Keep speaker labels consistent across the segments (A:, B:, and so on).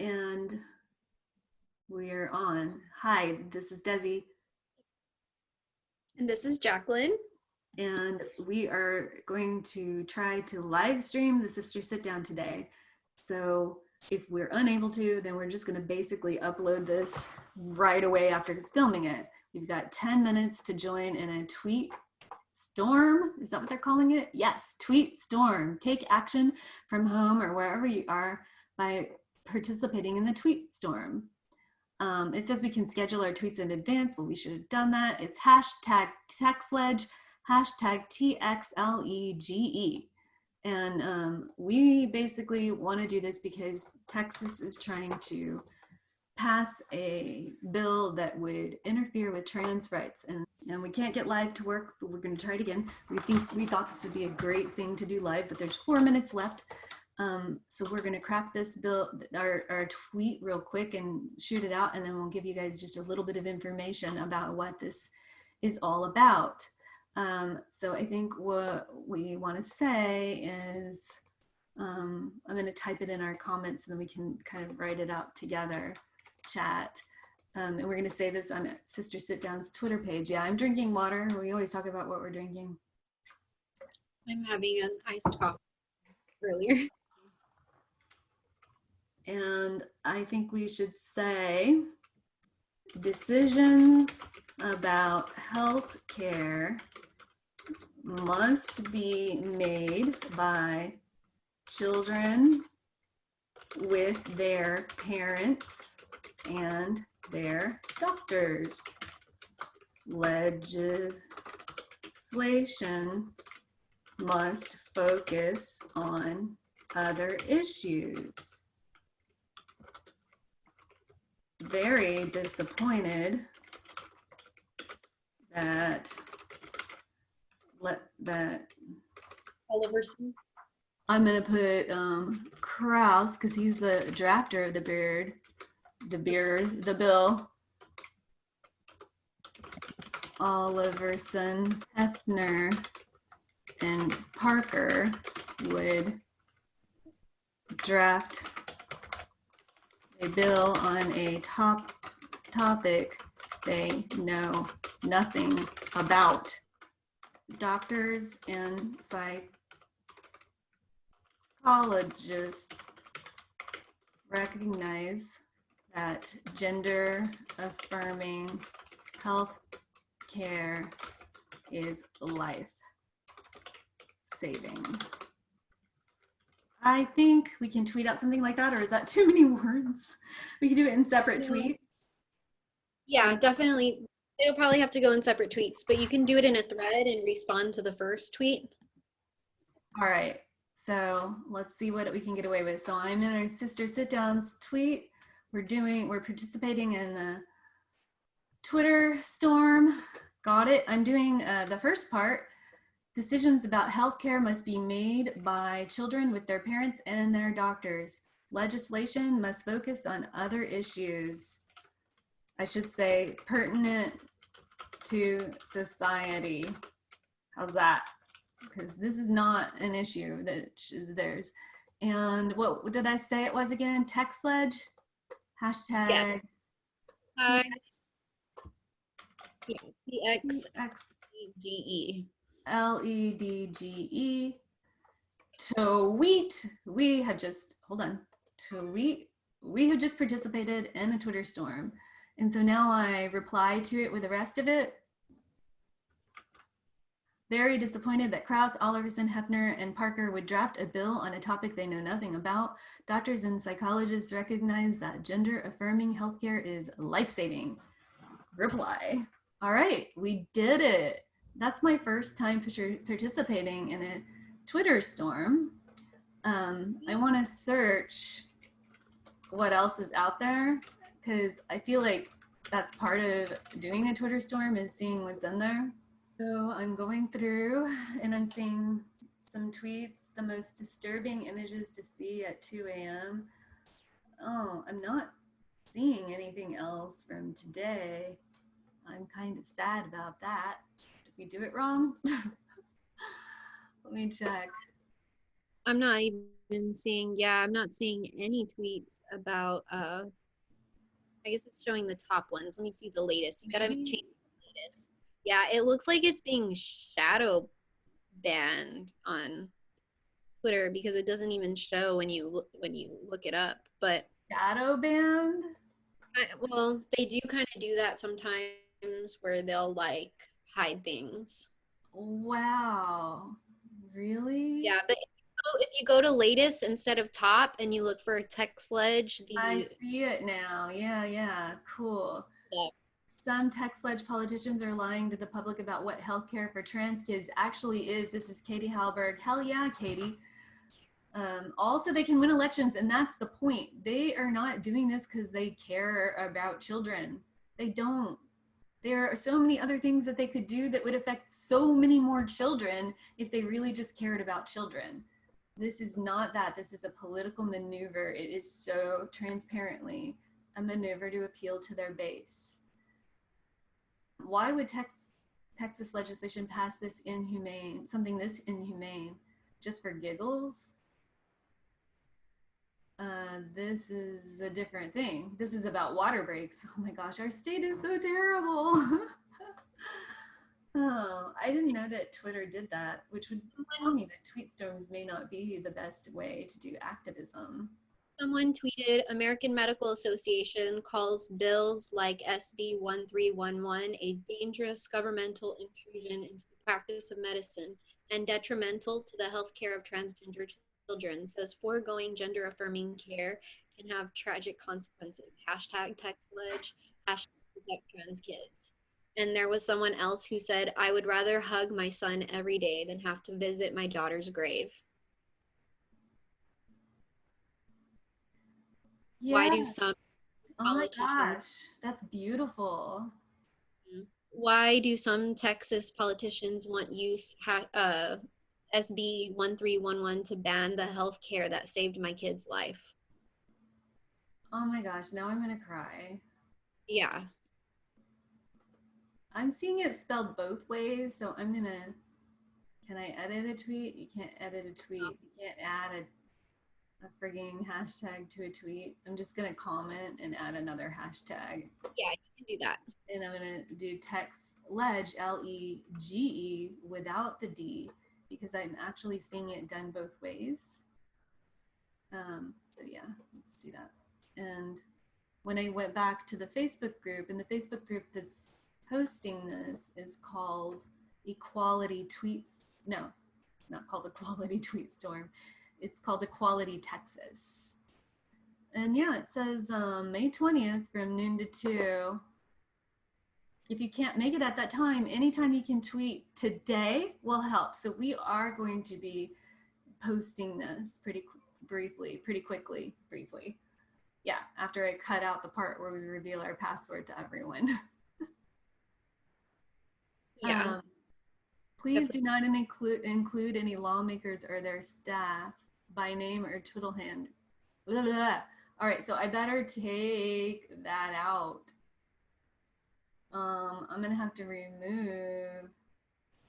A: And we're on. Hi, this is Desi,
B: And this is Jacqueline.
A: and we are going to try to live stream the Sister Sit Down today. So if we're unable to, then we're just going to basically upload this right away after filming it. We've got 10 minutes to join in a tweet storm. Is that what they're calling it? Yes, tweet storm. Take action from home or wherever you are by participating in the tweet storm. It says we can schedule our tweets in advance. Well, we should have done that. It's hashtag TechSledge, hashtag TXLEGE. And we basically want to do this because Texas is trying to pass a bill that would interfere with trans rights. And we can't get live to work, but we're going to try it again. We thought this would be a great thing to do live, but there's 4 minutes left. So we're going to craft this bill, our tweet real quick and shoot it out, and then we'll give you guys just a little bit of information about what this is all about. So I think what we want to say is, I'm going to type it in our comments and then we can kind of write it out together, chat. And we're going to say this on Sister Sit Down's Twitter page. Yeah, I'm drinking water. We always talk about what we're drinking.
B: I'm having an iced coffee earlier.
A: And I think we should say decisions about health care must be made by children with their parents and their doctors. Legislation must focus on other issues. Very disappointed that
B: Oliverson.
A: I'm gonna put Kraus because he's the drafter of the bill. Oliverson, Hefner, and Parker would draft a bill on a topic they know nothing about. Doctors and psychologists recognize that gender affirming health care is life saving. I think we can tweet out something like that, or is that too many words? We can do it in separate tweets.
B: Yeah, definitely. It'll probably have to go in separate tweets, but you can do it in a thread and respond to the first tweet.
A: All right, so let's see what we can get away with. So I'm in our Sister Sit Downs tweet. We're participating in the Twitter storm. Got it. I'm doing the first part. Decisions about healthcare must be made by children with their parents and their doctors. Legislation must focus on other issues. I should say pertinent to society. How's that? Because this is not an issue that is theirs. And what did I say it was again? TechSledge? Hashtag
B: Yeah. TXLEGE.
A: LEDGE. Tweet. We have just, hold on. Tweet. We have just participated in a Twitter storm. And so now I reply to it with the rest of it. Very disappointed that Kraus, Oliverson, Hefner, and Parker would draft a bill on a topic they know nothing about. Doctors and psychologists recognize that gender-affirming healthcare is life-saving. Reply. All right, we did it. That's my first time participating in a Twitter storm. I want to search what else is out there because I feel like that's part of doing a Twitter storm is seeing what's in there. So I'm going through and I'm seeing some tweets, the most disturbing images to see at 2 a.m. Oh, I'm not seeing anything else from today. I'm kind of sad about that. Did we do it wrong? Let me check.
B: I'm not even seeing, yeah, I'm not seeing any tweets about, I guess it's showing the top ones. Let me see the latest. You gotta
A: Maybe.
B: change the latest. Yeah, it looks like it's being shadow banned on Twitter because it doesn't even show when you look it up. But
A: Shadow banned?
B: well, they do kind of do that sometimes where they'll like hide things.
A: Wow. Really?
B: Yeah, but if you go to latest instead of top and you look for tech sledge,
A: I see it now. Yeah, yeah. Cool.
B: the
A: Some tech sledge politicians are lying to the public about what healthcare for trans kids actually is. This is Katie Halberg. Hell yeah, Katie. Also, they can win elections, and that's the point. They are not doing this because they care about children. They don't. There are so many other things that they could do that would affect so many more children if they really just cared about children. This is not that. This is a political maneuver. It is so transparently a maneuver to appeal to their base. Why would Texas legislation pass this inhumane, something this inhumane, just for giggles? This is a different thing. This is about water breaks. Oh my gosh, our state is so terrible. Oh, I didn't know that Twitter did that, which would tell me that tweet storms may not be the best way to do activism.
B: someone tweeted American Medical Association calls bills like SB 1311 a dangerous governmental intrusion into the practice of medicine and detrimental to the health care of transgender children. Says foregoing gender affirming care can have tragic consequences. Hashtag TextLedge, hashtag protect trans kids. And there was someone else who said, I would rather hug my son every day than have to visit my daughter's grave. Why
A: Yeah.
B: do some
A: Oh my
B: politicians
A: gosh, that's beautiful.
B: why do some Texas politicians want use SB 1311 to ban the health care that saved my kid's life?
A: Oh my gosh, now I'm gonna cry.
B: Yeah.
A: I'm seeing it spelled both ways, so I'm gonna. Can I edit a tweet? You can't edit a tweet. You can't add a frigging hashtag to a tweet. I'm just gonna comment and add another hashtag.
B: Yeah, you can do that.
A: And I'm gonna do text ledge LEGE without the D because I'm actually seeing it done both ways. So yeah, let's do that. And when I went back to the Facebook group, and the Facebook group that's hosting this is called Equality Tweets. No, it's not called Equality Tweet Storm. It's called Equality Texas. And yeah, it says May 20th from noon to 2. If you can't make it at that time, anytime you can tweet today will help. So we are going to be posting this pretty quickly. Yeah, after I cut out the part where we reveal our password to everyone.
B: Yeah.
A: um, please do not include any lawmakers or their staff by name or twiddle hand. Blah, blah, blah. All right, so I better take that out. I'm gonna have to remove.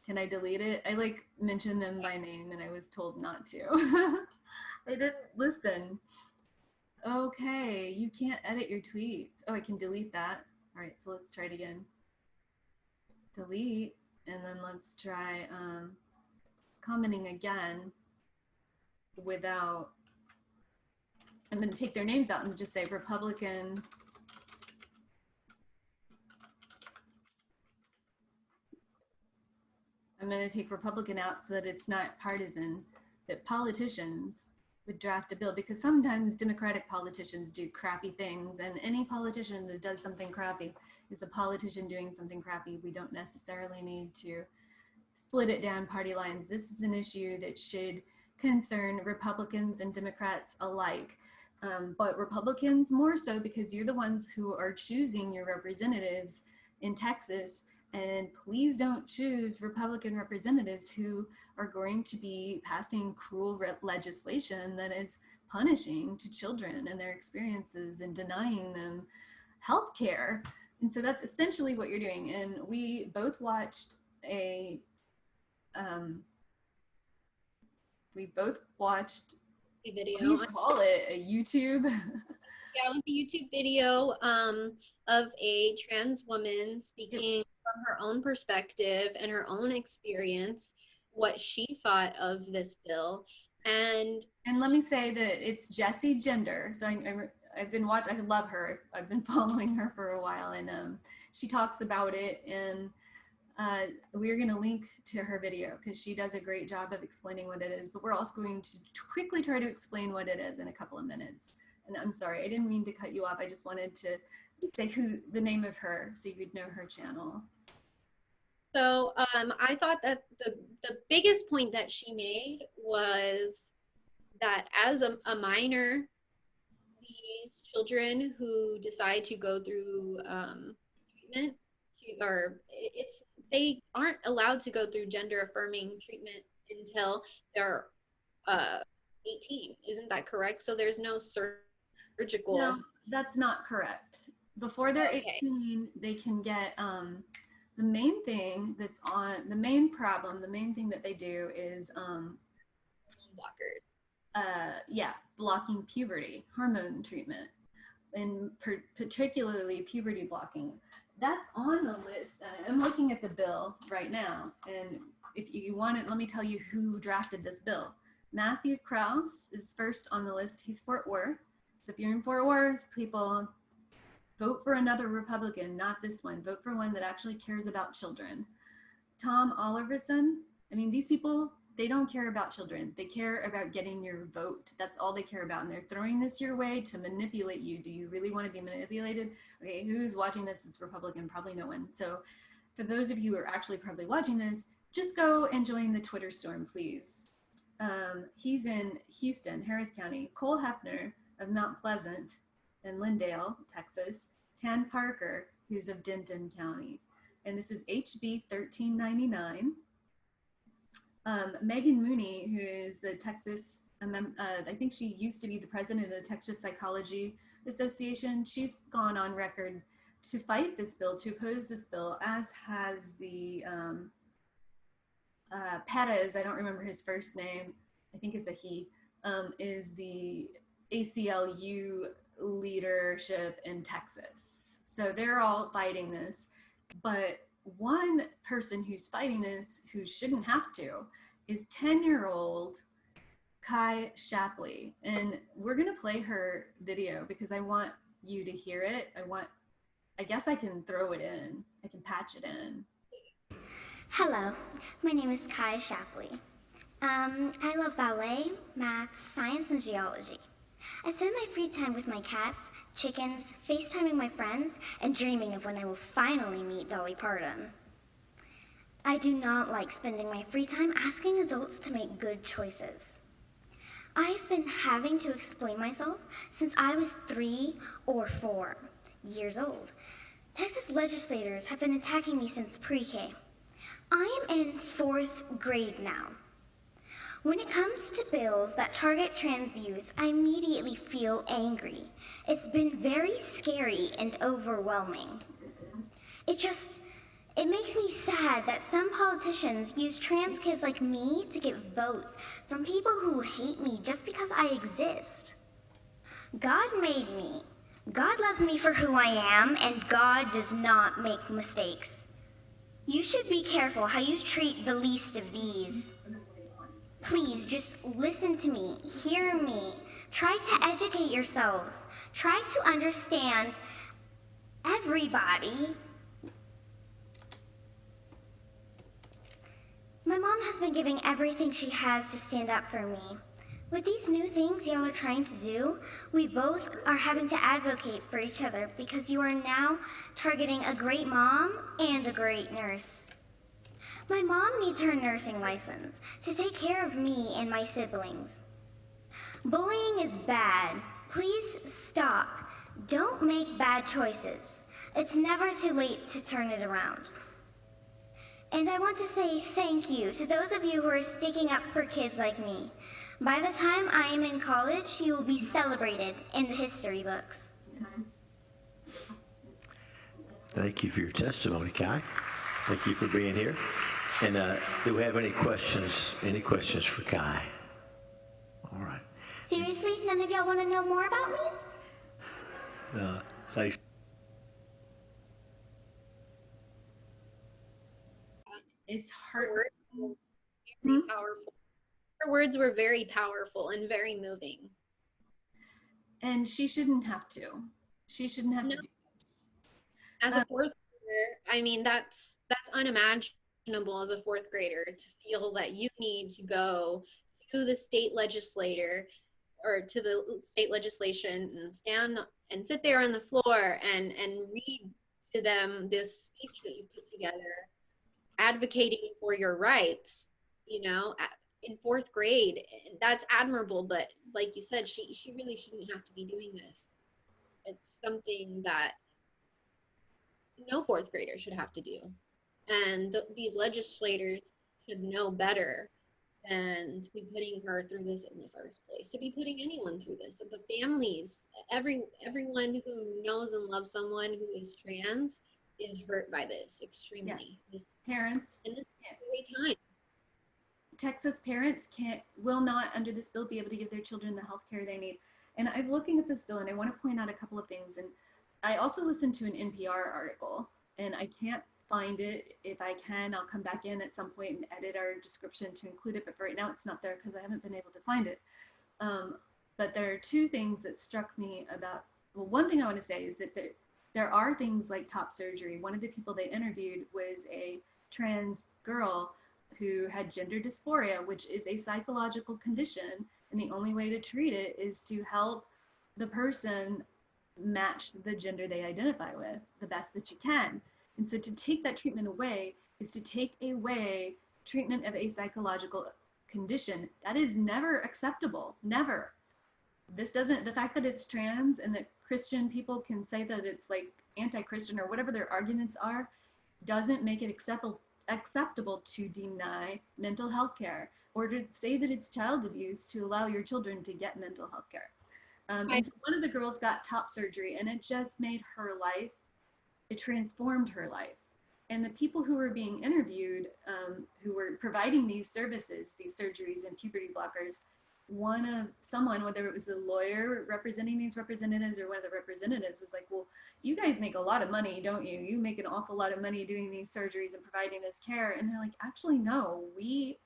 A: Can I delete it? I like mentioned them by name and I was told not to. I didn't listen. Okay, you can't edit your tweets. Oh, I can delete that. All right, so let's try it again. Delete, and then let's try commenting again without, I'm gonna take their names out and just say Republican. I'm gonna take Republican out so that it's not partisan, that politicians would draft a bill because sometimes Democratic politicians do crappy things, and any politician that does something crappy is a politician doing something crappy. We don't necessarily need to split it down party lines. This is an issue that should concern Republicans and Democrats alike. But Republicans more so because you're the ones who are choosing your representatives in Texas. And please don't choose Republican representatives who are going to be passing cruel legislation that is punishing to children and their experiences and denying them health care. And so that's essentially what you're doing. And we both watched a We both watched,
B: A
A: what do you
B: video.
A: call it? A YouTube?
B: Yeah, it was a YouTube video of a trans woman
A: Yep.
B: speaking from her own perspective and her own experience, what she thought of this bill. And
A: And let me say that it's Jessie Gender. So I've been watching. I love her. I've been following her for a while, and she talks about it. And we're going to link to her video because she does a great job of explaining what it is. But we're also going to quickly try to explain what it is in a couple of minutes. And I'm sorry, I didn't mean to cut you off. I just wanted to say the name of her, so you could know her channel.
B: so I thought that the biggest point that she made was that as a minor, these children who decide to go through treatment or it's they aren't allowed to go through gender affirming treatment until they're uh, 18. Isn't that correct? So there's no
A: No,
B: surgical.
A: that's not correct. Before they're
B: Okay.
A: 18, they can get the main thing that's on the main problem, the main thing that they do is
B: Blockers.
A: yeah, blocking puberty, hormone treatment, and particularly puberty blocking. That's on the list. I'm looking at the bill right now, and if you want it, let me tell you who drafted this bill. Matthew Krause is first on the list. He's Fort Worth. So if you're in Fort Worth, people, vote for another Republican, not this one. Vote for one that actually cares about children. Tom Oliverson, I mean, these people, they don't care about children. They care about getting your vote. That's all they care about. And they're throwing this your way to manipulate you. Do you really want to be manipulated? Okay, who's watching this? It's Republican, probably no one. So for those of you who are actually probably watching this, just go and join the Twitter storm, please. He's in Houston, Harris County. Cole Hefner of Mount Pleasant and Lindale, Texas. Tan Parker, who's of Denton County. And this is HB 1399. Megan Mooney, who is the Texas, I think she used to be the president of the Texas Psychology Association. She's gone on record to fight this bill, to oppose this bill, as has the Perez, I don't remember his first name, I think it's a he, is the ACLU leadership in Texas. So they're all fighting this. But one person who's fighting this who shouldn't have to is 10-year-old Kai Shapley. And we're going to play her video because I want you to hear it. I guess I can throw it in. I can patch it in.
C: Hello, my name is Kai Shapley. I love ballet, math, science, and geology. I spend my free time with my cats, chickens, FaceTiming my friends, and dreaming of when I will finally meet Dolly Parton. I do not like spending my free time asking adults to make good choices. I've been having to explain myself since I was 3 or 4 years old. Texas legislators have been attacking me since pre-K. I am in 4th grade now. When it comes to bills that target trans youth, I immediately feel angry. It's been very scary and overwhelming. It makes me sad that some politicians use trans kids like me to get votes from people who hate me just because I exist. God made me. God loves me for who I am, and God does not make mistakes. You should be careful how you treat the least of these. Please, just listen to me, hear me. Try to educate yourselves. Try to understand everybody. My mom has been giving everything she has to stand up for me. With these new things y'all are trying to do, we both are having to advocate for each other because you are now targeting a great mom and a great nurse. My mom needs her nursing license to take care of me and my siblings. Bullying is bad. Please stop. Don't make bad choices. It's never too late to turn it around. And I want to say thank you to those of you who are sticking up for kids like me. By the time I am in college, you will be celebrated in the history books.
D: Thank you for your testimony, Kai. Thank you for being here. And do we have any questions for Kai? All right.
C: Seriously, none of y'all want to know more about me?
D: Thanks.
A: It's
B: Her
A: hard.
B: words were
A: Hmm?
B: very powerful. Her words were very powerful and very moving.
A: And she shouldn't have to. She shouldn't have
B: No,
A: to do this.
B: as a
A: Um,
B: fourth grader, I mean, that's unimaginable as a fourth grader to feel that you need to go to the state legislator or to the state legislation and stand and sit there on the floor and read to them this speech that you put together advocating for your rights, in fourth grade. And that's admirable, but like you said, she really shouldn't have to be doing this. It's something that no fourth grader should have to do. And these legislators should know better than to be putting her through this in the first place, to be putting anyone through this. The families, everyone who knows and loves someone who is trans is hurt by this extremely.
A: Parents,
B: And this is a great time.
A: Texas parents will not under this bill be able to give their children the health care they need. And I'm looking at this bill and I want to point out a couple of things. And I also listened to an NPR article and I can't find it. If I can, I'll come back in at some point and edit our description to include it. But for right now, it's not there because I haven't been able to find it. But there are two things that struck me about, well, one thing I want to say is that there are things like top surgery. One of the people they interviewed was a trans girl who had gender dysphoria, which is a psychological condition. And the only way to treat it is to help the person match the gender they identify with the best that you can. And so to take that treatment away is to take away treatment of a psychological condition. That is never acceptable, never. The fact that it's trans and that Christian people can say that it's like anti-Christian or whatever their arguments are, doesn't make it acceptable to deny mental health care or to say that it's child abuse to allow your children to get mental health care. And so one of the girls got top surgery and it just made her life, it transformed her life. And the people who were being interviewed, who were providing these services, these surgeries and puberty blockers, someone, whether it was the lawyer representing these representatives or one of the representatives, was like, well, you guys make a lot of money, don't you? You make an awful lot of money doing these surgeries and providing this care. And they're like, actually, no, we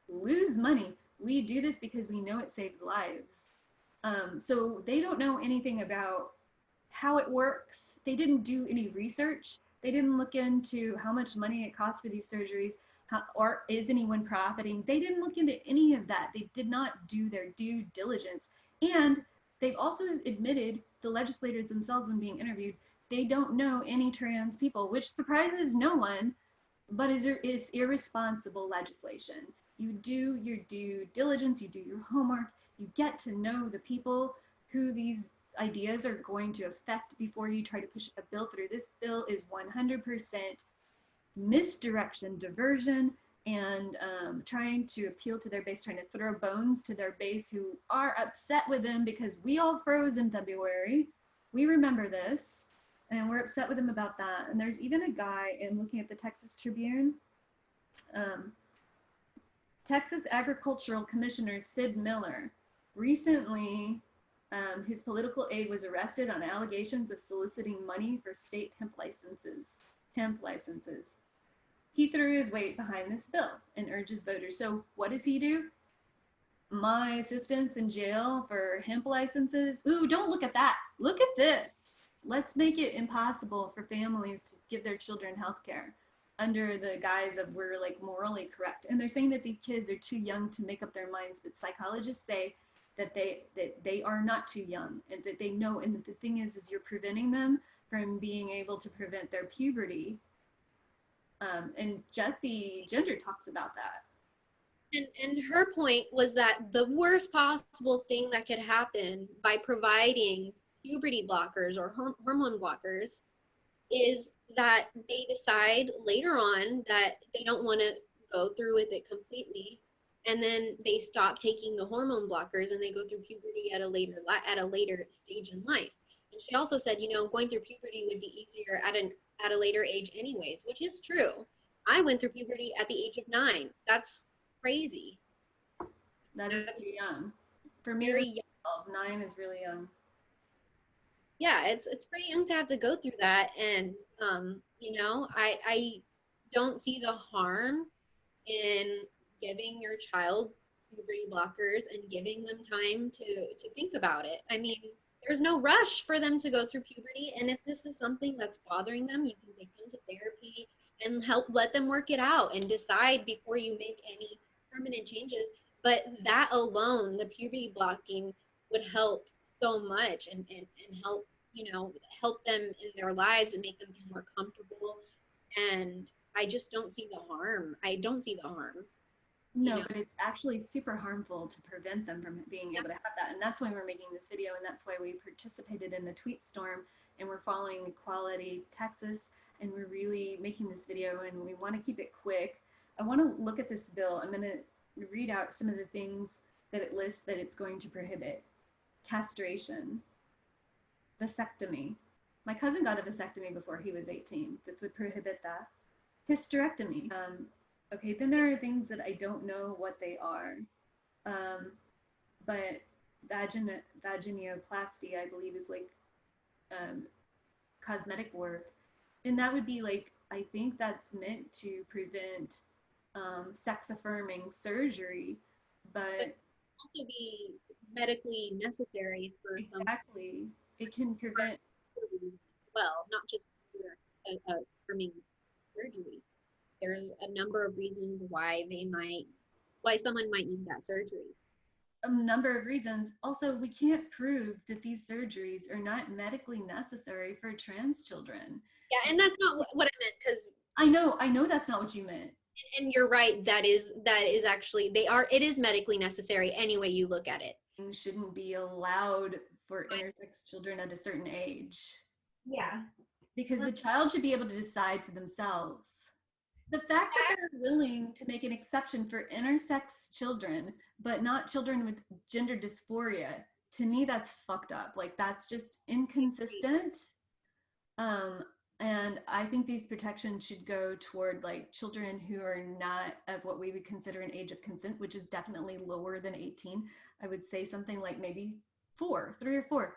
A: lose money. We do this because we know it saves lives. So they don't know anything about how it works. They didn't do any research. They didn't look into how much money it costs for these surgeries, or is anyone profiting. They didn't look into any of that. They did not do their due diligence. And they've also admitted, the legislators themselves when being interviewed, they don't know any trans people, which surprises no one, but it's irresponsible legislation. You do your due diligence, you do your homework, you get to know the people who these ideas are going to affect before you try to push a bill through. This bill is 100% misdirection, diversion, and trying to appeal to their base, trying to throw bones to their base who are upset with them because we all froze in February. We remember this, and we're upset with them about that. And there's even a guy, in looking at the Texas Tribune, Texas Agricultural Commissioner Sid Miller recently, his political aide was arrested on allegations of soliciting money for state hemp licenses. He threw his weight behind this bill and urges voters. So what does he do? My assistants in jail for hemp licenses. Ooh, don't look at that. Look at this. Let's make it impossible for families to give their children health care under the guise of we're like morally correct. And they're saying that these kids are too young to make up their minds, but psychologists say that they are not too young and that they know. And the thing is you're preventing them from being able to prevent their puberty. And Jessie Gender talks about that.
B: And her point was that the worst possible thing that could happen by providing puberty blockers or hormone blockers is that they decide later on that they don't want to go through with it completely, and then they stop taking the hormone blockers and they go through puberty at a later stage in life. And she also said, going through puberty would be easier at a later age anyways, which is true. I went through puberty at the age of 9. That's crazy.
A: That is pretty young For me,
B: very
A: it
B: young.
A: was 12. 9 is really young.
B: Yeah, it's pretty young to have to go through that. And you know, I don't see the harm in giving your child puberty blockers and giving them time to think about it. I mean, there's no rush for them to go through puberty, and if this is something that's bothering them, you can take them to therapy and help let them work it out and decide before you make any permanent changes. But that alone, the puberty blocking would help so much, and help, you know, help them in their lives and make them feel more comfortable. And I just don't see the harm. I don't see the harm. You
A: No,
B: know,
A: but it's actually super harmful to prevent them from being able to have that. And that's why we're making this video. And that's why we participated in the tweet storm and we're following Equality Texas. And we're really making this video and we want to keep it quick. I want to look at this bill. I'm going to read out some of the things that it lists that it's going to prohibit: castration, vasectomy. My cousin got a vasectomy before he was 18. This would prohibit that. Hysterectomy. Okay, then there are things that I don't know what they are. But vaginoplasty, I believe, is like cosmetic work. And that would be like, I think that's meant to prevent sex affirming surgery. But
B: also be medically necessary for some
A: exactly, it can prevent.
B: reasons as well, not just affirming surgery. There's a number of reasons why someone might need that surgery.
A: A number of reasons. Also, we can't prove that these surgeries are not medically necessary for trans children.
B: Yeah, and that's not what I meant, because
A: I know that's not what you meant.
B: and you're right, that is actually, it is medically necessary any way you look at it.
A: Things shouldn't be allowed for intersex children at a certain age
B: Yeah.
A: because the child should be able to decide for themselves. The fact that they're willing to make an exception for intersex children, but not children with gender dysphoria, to me, that's fucked up. Like, that's just inconsistent. And I think these protections should go toward like children who are not of what we would consider an age of consent, which is definitely lower than 18. I would say something like maybe 3 or 4.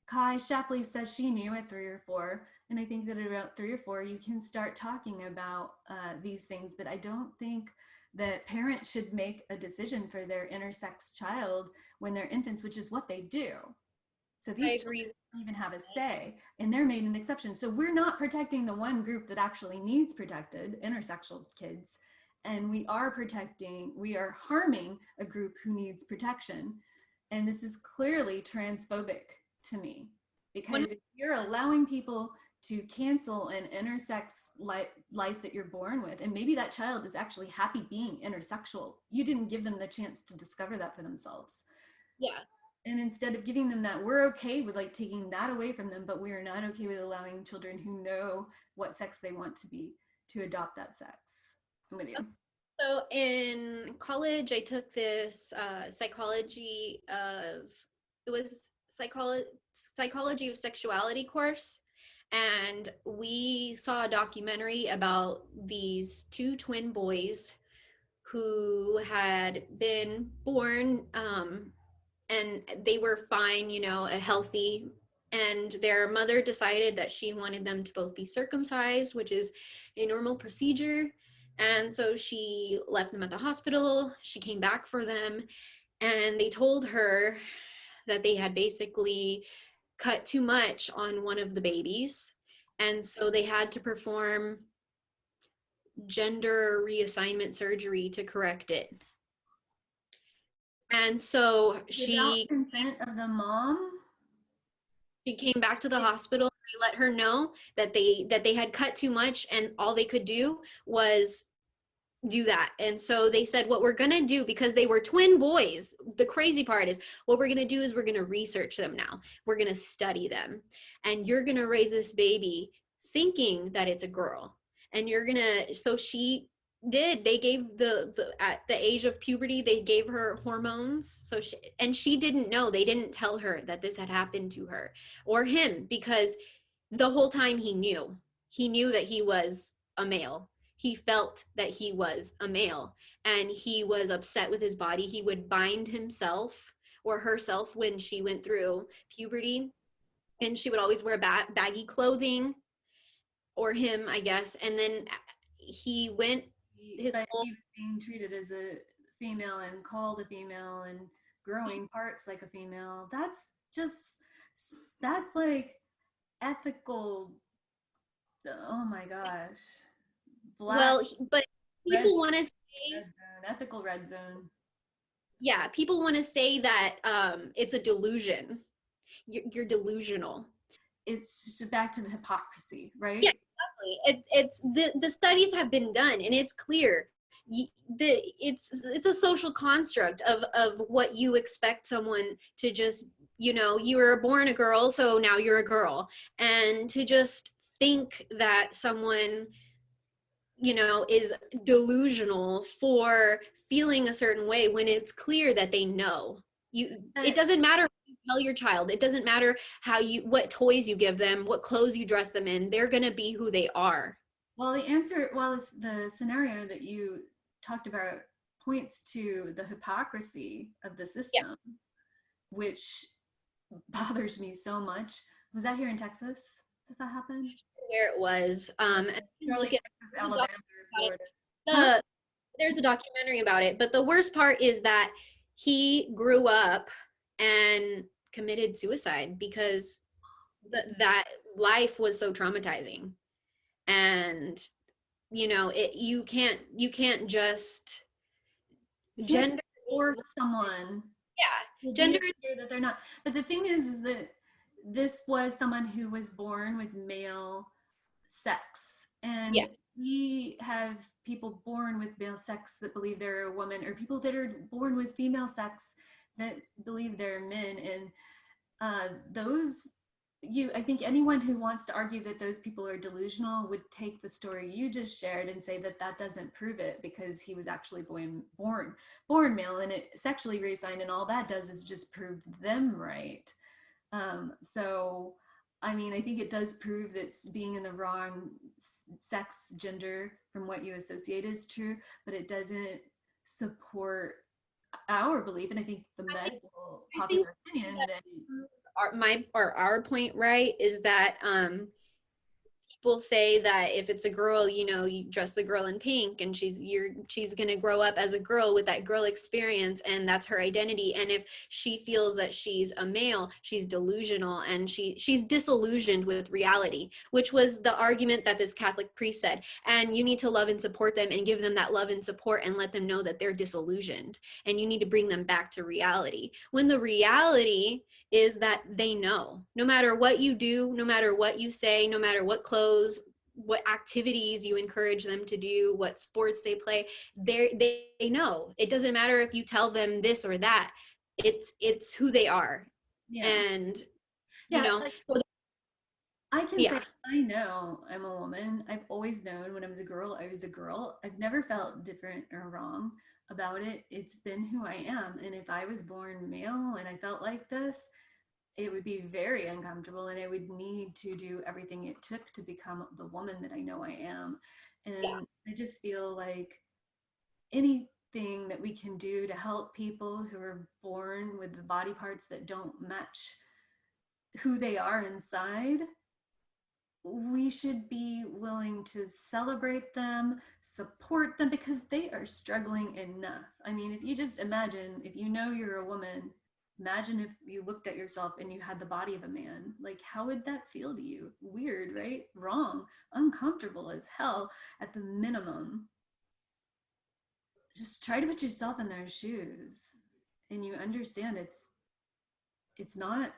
A: Kai Shapley says she knew at 3 or 4. And I think that at about 3 or 4, you can start talking about these things. But I don't think that parents should make a decision for their intersex child when they're infants, which is what they do. So these children don't even have a say, and they're made an exception. So we're not protecting the one group that actually needs protected, intersexual kids, and we are harming a group who needs protection. And this is clearly transphobic to me, because if you're allowing people to cancel an intersex life that you're born with, and maybe that child is actually happy being intersexual, you didn't give them the chance to discover that for themselves.
B: Yeah.
A: And instead of giving them that, we're okay with like taking that away from them, but we are not okay with allowing children who know what sex they want to be to adopt that sex. I'm with you.
B: So in college, I took this psychology of sexuality course, and we saw a documentary about these 2 twin boys who had been born and they were fine, you know, healthy, and their mother decided that she wanted them to both be circumcised, which is a normal procedure. And so she left them at the hospital. She came back for them, and they told her that they had basically cut too much on one of the babies. And so they had to perform gender reassignment surgery to correct it. And so
A: Without consent of the mom?
B: She came back to the hospital. They let her know that they had cut too much, and all they could do was do that. And so they said, what we're gonna do, because they were twin boys, the crazy part is, what we're gonna do is we're gonna research them now. We're gonna study them, and you're gonna raise this baby thinking that it's a girl. And you're gonna, so she did, they gave at the age of puberty, they gave her hormones. So she didn't know, they didn't tell her that this had happened to her or him, because the whole time he knew that he was a male. he felt that he was a male and he was upset with his body. He would bind himself or herself when she went through puberty, and she would always wear baggy clothing, or him, I guess. And then he went his
A: But
B: whole,
A: he was being treated as a female and called a female and growing parts like a female. That's just, that's like ethical. Oh my gosh. Black
B: well, but
A: red,
B: people want to say,
A: red zone, ethical red zone.
B: yeah, people want to say that it's a delusion. You're delusional.
A: It's just back to the hypocrisy, right?
B: Yeah, exactly. It's the studies have been done, and it's clear. It's a social construct of what you expect someone to just, you were born a girl, so now you're a girl, and to just think that someone, is delusional for feeling a certain way when it's clear that they know. It doesn't matter what you tell your child. It doesn't matter what toys you give them, what clothes you dress them in. They're going to be who they are.
A: Well, the answer, well, it's the scenario that you talked about points to the hypocrisy of the
B: Yeah.
A: system, which bothers me so much. Was that here in Texas that that happened?
B: Where it was, and you can
A: Probably
B: look at
A: Texas, Alabama, or Florida.
B: the there's a documentary about it, but the worst part is that he grew up and committed suicide because that life was so traumatizing. And you can't just
A: You can't
B: gender,
A: force someone
B: yeah,
A: to be
B: gender.
A: aware that they're not. But the thing is that this was someone who was born with male sex, and
B: Yeah.
A: we have people born with male sex that believe they're a woman, or people that are born with female sex that believe they're men, and those, I think anyone who wants to argue that those people are delusional would take the story you just shared and say that that doesn't prove it, because he was actually born male and it sexually reassigned, and all that does is just prove them right. So I mean, I think it does prove that being in the wrong sex gender from what you associate is true, but it doesn't support our belief, and I think the medical
B: I think
A: popular opinion that
B: our point, right, is that people say that if it's a girl, you dress the girl in pink, and she's going to grow up as a girl with that girl experience, and that's her identity. And if she feels that she's a male, she's delusional, and she's disillusioned with reality, which was the argument that this Catholic priest said. And you need to love and support them and give them that love and support and let them know that they're disillusioned, and you need to bring them back to reality, when the reality is that they know, no matter what you do, no matter what you say, no matter what clothes, what activities you encourage them to do, what sports they play, they know. It doesn't matter if you tell them this or that. It's who they are.
A: yeah.
B: And
A: Yeah, like,
B: so
A: I can
B: yeah.
A: say I know I'm a woman. I've always known when I was a girl, I was a girl. I've never felt different or wrong about it. It's been who I am. And if I was born male and I felt like this, it would be very uncomfortable, and I would need to do everything it took to become the woman that I know I am. And I just feel like anything that we can do to help people who are born with the body parts that don't match who they are inside, we should be willing to celebrate them, support them, because they are struggling enough. I mean, if you just imagine, if you know you're a woman, imagine if you looked at yourself and you had the body of a man. Like, how would that feel to you? Weird, right? Wrong, uncomfortable as hell at the minimum. Just try to put yourself in their shoes, and you understand it's not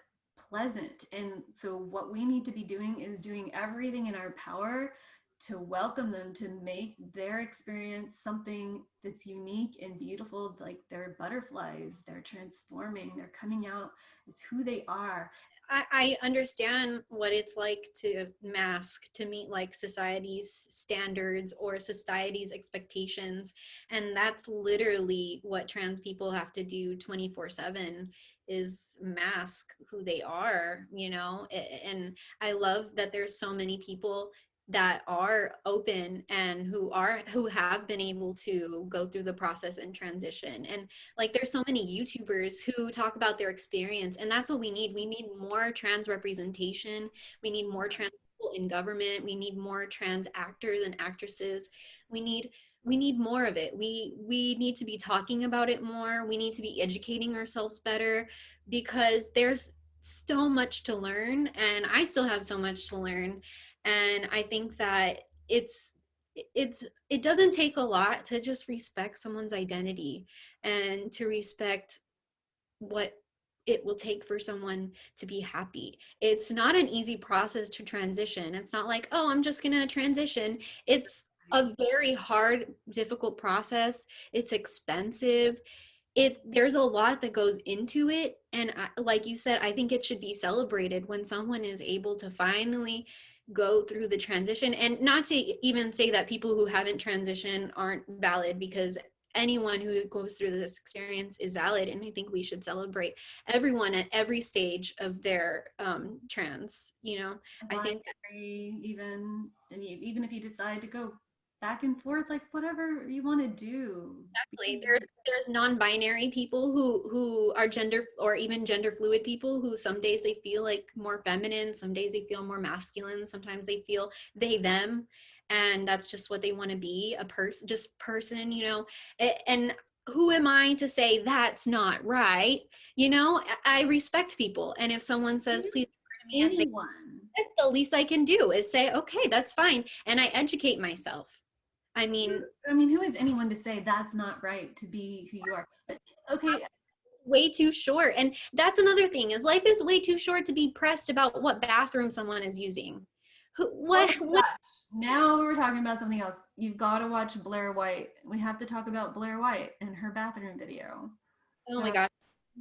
A: pleasant. And so what we need to be doing is doing everything in our power to welcome them, to make their experience something that's unique and beautiful. Like, they're butterflies, they're transforming, they're coming out as who they are.
B: I understand what it's like to mask to meet like society's standards or society's expectations. And that's literally what trans people have to do 24/7, is mask who they are, And I love that there's so many people that are open and who have been able to go through the process and transition. And like there's so many YouTubers who talk about their experience, and that's what we need. We need more trans representation. We need more trans people in government. We need more trans actors and actresses. We need more of it. We need to be talking about it more. We need to be educating ourselves better, because there's so much to learn, and I still have so much to learn. And I think that it doesn't take a lot to just respect someone's identity and to respect what it will take for someone to be happy. It's not an easy process to transition. It's not like, oh, I'm just going to transition. It's a very hard, difficult process. It's expensive. There's a lot that goes into it, and like you said, I think it should be celebrated when someone is able to finally go through the transition. And not to even say that people who haven't transitioned aren't valid, because anyone who goes through this experience is valid, and I think we should celebrate everyone at every stage of their trans, I think.
A: Even, and even if you decide to go back and forth, like whatever you want to do.
B: Exactly. There's non-binary people who are gender, or even gender fluid people, who some days they feel like more feminine, some days they feel more masculine, sometimes they feel they them, and that's just what they want to be, a person, and who am I to say that's not right? I respect people, and if someone says please refer to me as they,
A: Anyone.
B: that's the least I can do, is say okay, that's fine, and I educate myself. I mean,
A: Who is anyone to say that's not right to be who you are? But, okay,
B: way too short. And that's another thing, is life is way too short to be pressed about what bathroom someone is using. What
A: gosh, now we're talking about something else. You've got to watch Blair White. We have to talk about Blair White and her bathroom video.
B: Oh my god.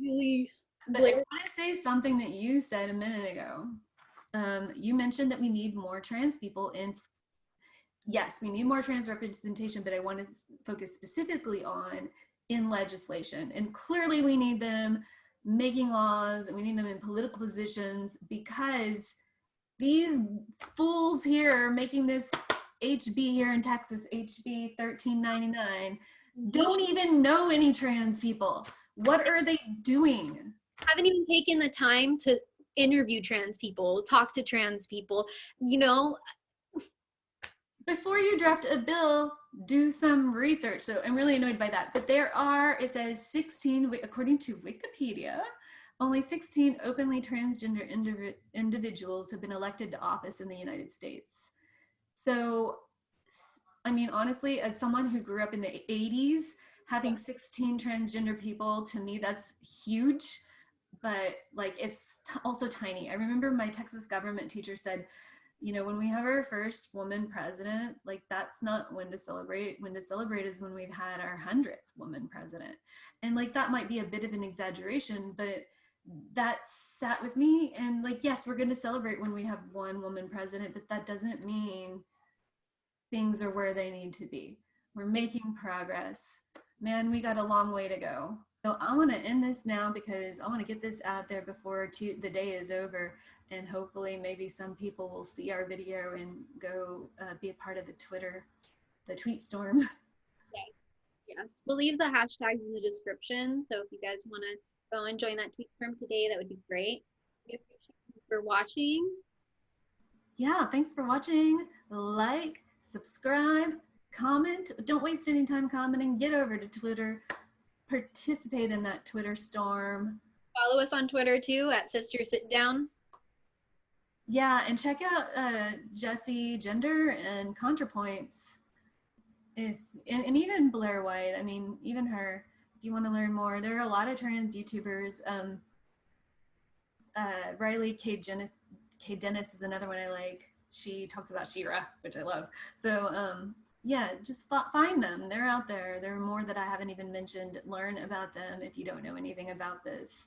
B: Really?
A: But I want to say something that you said a minute ago. You mentioned that we need more trans people in. Yes, we need more trans representation, but I want to focus specifically on in legislation. And clearly we need them making laws, and we need them in political positions, because these fools here making this HB here in Texas, HB 1399, don't even know any trans people. What are they doing?
B: Haven't even taken the time to interview trans people, talk to trans people,
A: Before you draft a bill, do some research. So I'm really annoyed by that. But it says 16, according to Wikipedia, only 16 openly transgender individuals have been elected to office in the United States. So, honestly, as someone who grew up in the 80s, having 16 transgender people, to me, that's huge. But it's also tiny. I remember my Texas government teacher said, when we have our first woman president, that's not when to celebrate. When to celebrate is when we've had our 100th woman president. And that might be a bit of an exaggeration, but that sat with me. And yes, we're going to celebrate when we have one woman president, but that doesn't mean things are where they need to be. We're making progress. Man, we got a long way to go. So I want to end this now, because I want to get this out there before the day is over, and hopefully maybe some people will see our video and go be a part of the tweet storm.
B: yes, we'll leave the hashtags in the description, so if you guys want to go and join that tweet storm today, that would be great. We appreciate you for watching.
A: Yeah, thanks for watching. Like, subscribe, comment. Don't waste any time commenting. Get over to Twitter. Participate in that Twitter storm.
B: Follow us on Twitter too, at Sister Sit Down.
A: Yeah, and check out Jessie Gender and ContraPoints. And even Blair White. Even her. If you want to learn more, there are a lot of trans YouTubers. Riley K. Dennis is another one I like. She talks about She-Ra, which I love. So yeah, just find them. They're out there. There are more that I haven't even mentioned. Learn about them if you don't know anything about this.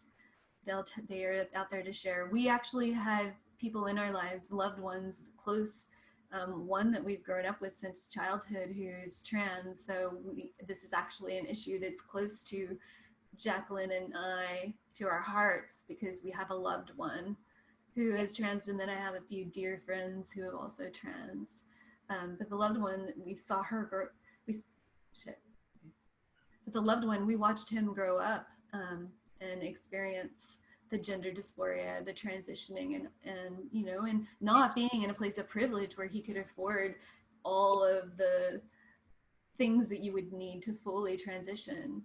A: They're out there to share. We actually have people in our lives, loved ones, close, one that we've grown up with since childhood who's trans. So this is actually an issue that's close to Jacqueline and I, to our hearts, because we have a loved one who is trans, and then I have a few dear friends who have also trans. But the loved one, we saw her grow. We shit. But the loved one, we watched him grow up and experience the gender dysphoria, the transitioning, and you know, and not being in a place of privilege where he could afford all of the things that you would need to fully transition.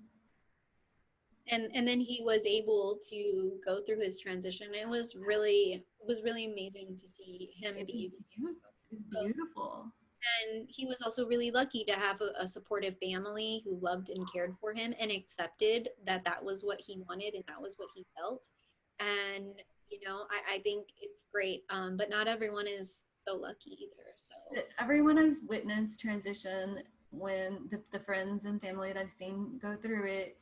B: And then he was able to go through his transition. It was really amazing to see him
A: It
B: be.
A: was beautiful.
B: And he was also really lucky to have a supportive family who loved and cared for him and accepted that that was what he wanted and that was what he felt. And you know, I think it's great, but not everyone is so lucky either. So
A: But everyone I've witnessed transition, when the friends and family that I've seen go through it,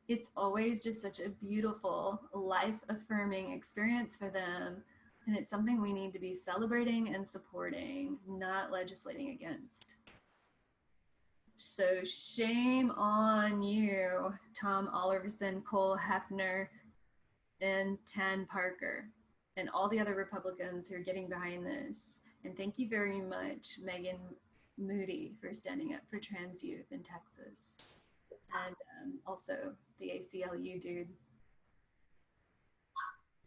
A: it's always just such a beautiful, life affirming experience for them. And it's something we need to be celebrating and supporting, not legislating against. So shame on you, Tom Oliverson, Cole Hefner, and Tan Parker, and all the other Republicans who are getting behind this. And thank you very much, Megan Moody, for standing up for trans youth in Texas. And also the ACLU dude,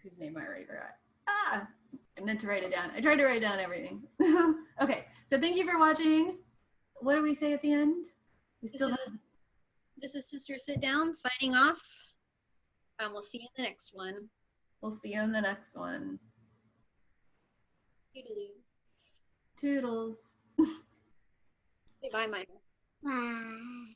A: whose name I already forgot. I meant to write it down. I tried to write down everything. Okay, so thank you for watching. What do we say at the end? We still have.
B: this is Sister Sit Down signing off. We'll see you in the next one.
A: We'll see you in the next one.
B: Toodaloo.
A: Toodles.
B: Say bye, Maya.
C: Bye.